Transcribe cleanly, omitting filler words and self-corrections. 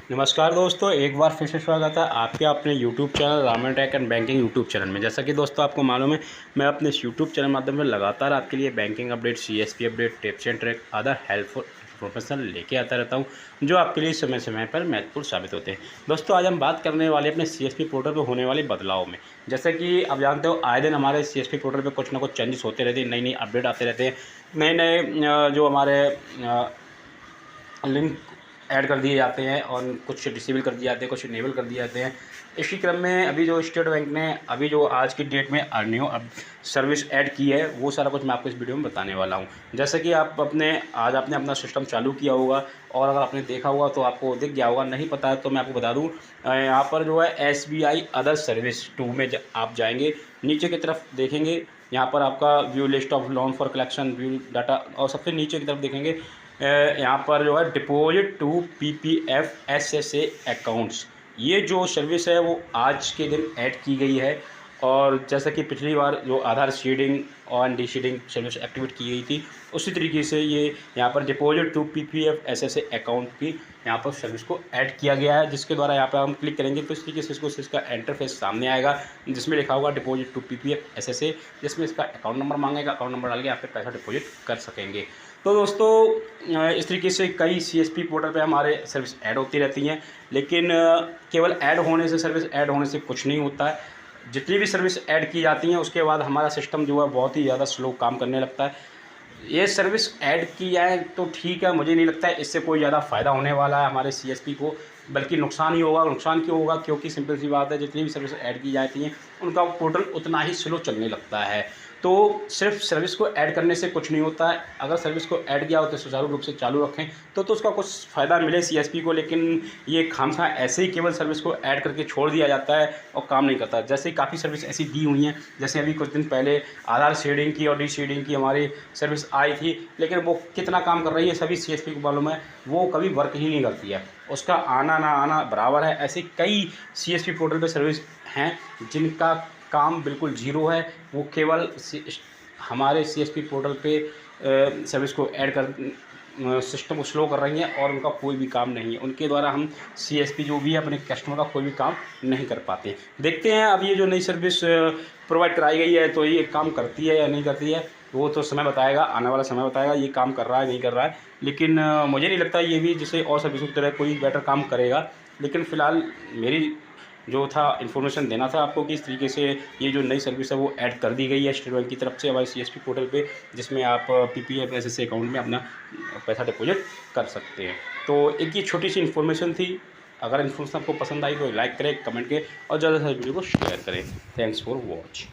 नमस्कार दोस्तों, एक बार फिर से स्वागत है आपके अपने YouTube channel Raman tech and banking YouTube channel में। जैसा कि दोस्तों आपको मालूम है, मैं अपने इस यूट्यूब चैनल माध्यम से लगातार आपके लिए banking update, CSP update, tips and trick, other helpful information लेके आता रहता हूं, जो आपके लिए समय समय पर महत्वपूर्ण साबित होते हैं। दोस्तों आज हम बात करने वाले अपने सीएसपी पोर्टल पर होने वाले बदलाव में। जैसा कि आप जानते हो, आए दिन हमारे सीएसपी पोर्टल पर कुछ ना कुछ चेंजेस होते रहते हैं, नई नई अपडेट आते रहते हैं, नए नए जो हमारे लिंक ऐड कर दिए जाते हैं और कुछ डिसेबल कर दिए जाते हैं, कुछ इनेबल कर दिए जाते हैं। इसी क्रम में अभी जो स्टेट बैंक ने अभी जो आज की डेट में न्यू अब सर्विस ऐड की है, वो सारा कुछ मैं आपको इस वीडियो में बताने वाला हूँ। जैसे कि आप आज आपने अपना सिस्टम चालू किया होगा और अगर आपने देखा होगा तो आपको दिख गया होगा, नहीं पता है तो मैं आपको बता दूँ। यहाँ पर जो है SBI अदर सर्विस 2 में आप जाएंगे, नीचे की तरफ देखेंगे, यहाँ पर आपका view list of loan for collection, view data, और सबसे नीचे की तरफ देखेंगे यहाँ पर जो है deposit to PPF SSA accounts. ये जो सर्विस है वो आज के दिन ऐड की गई है। और जैसा कि पिछली बार जो आधार सीडिंग और डीसीडिंग सर्विस एक्टिवेट की गई थी, उसी तरीके से ये यहाँ पर deposit to PPF SSA account की यहाँ पर सर्विस को ऐड किया गया है, जिसके द्वारा यहाँ पर हम क्लिक करेंगे तो इस तरीके से इसका इंटरफेस सामने आएगा, जिसमें लिखा होगा डिपॉजिट टू PPF SSA, जिसमें इसका अकाउंट नंबर मांगेगा। अकाउंट नंबर डाल के यहाँ पे पैसा डिपॉजिट कर सकेंगे। तो दोस्तों इस तरीके से कई CSP पोर्टल पे हमारे सर्विस ऐड होती रहती हैं, लेकिन केवल ऐड होने से, सर्विस ऐड होने से कुछ नहीं होता है। जितनी भी सर्विस ऐड की जाती हैं उसके बाद हमारा सिस्टम जो है बहुत ही ज़्यादा स्लो काम करने लगता है। ये सर्विस ऐड की जाए तो ठीक है, मुझे नहीं लगता है इससे कोई ज़्यादा फ़ायदा होने वाला है हमारे CSP को, बल्कि नुकसान ही होगा। नुकसान क्यों होगा? क्योंकि सिंपल सी बात है, जितनी भी सर्विस ऐड की जाती हैं उनका पोर्टल उतना ही स्लो चलने लगता है। तो सिर्फ सर्विस को ऐड करने से कुछ नहीं होता है। अगर सर्विस को ऐड किया हो तो सुचारू रूप से चालू रखें तो उसका कुछ फ़ायदा मिले CSP को, लेकिन ये खामखा ऐसे ही केवल सर्विस को ऐड करके छोड़ दिया जाता है और काम नहीं करता। जैसे काफ़ी सर्विस ऐसी दी हुई हैं, जैसे अभी कुछ दिन पहले आधार सीडिंग की और डीसीडिंग की हमारी सर्विस आई थी, लेकिन वो कितना काम कर रही है सभी CSP को मालूम है, वो कभी वर्क ही नहीं करती है, उसका आना ना आना बराबर है। ऐसे कई CSP पोर्टल पर सर्विस हैं जिनका काम बिल्कुल ज़ीरो है, वो केवल हमारे CSP पोर्टल पे सर्विस को ऐड कर सिस्टम को स्लो कर रही हैं और उनका कोई भी काम नहीं है। उनके द्वारा हम CSP जो भी है अपने कस्टमर का कोई भी काम नहीं कर पाते। देखते हैं अब ये जो नई सर्विस प्रोवाइड कराई गई है तो ये काम करती है या नहीं करती है, वो तो समय बताएगा, आने वाला समय बताएगा ये काम कर रहा है नहीं कर रहा है। लेकिन मुझे नहीं लगता ये भी जैसे और सर्विस की तरह कोई बेटर काम करेगा। लेकिन फ़िलहाल मेरी जो था इन्फॉर्मेशन देना था आपको कि इस तरीके से ये जो नई सर्विस है वो ऐड कर दी गई है स्टेट बैंक की तरफ से हमारे CSP पोर्टल पे, जिसमें आप PPF SSA अकाउंट में अपना पैसा डिपॉजिट कर सकते हैं। तो एक ये छोटी सी इन्फॉर्मेशन थी। अगर इन्फॉर्मेशन आपको पसंद आई तो लाइक करें, कमेंट करें और ज़्यादा से ज़्यादा वीडियो को शेयर करें। Thanks for watch.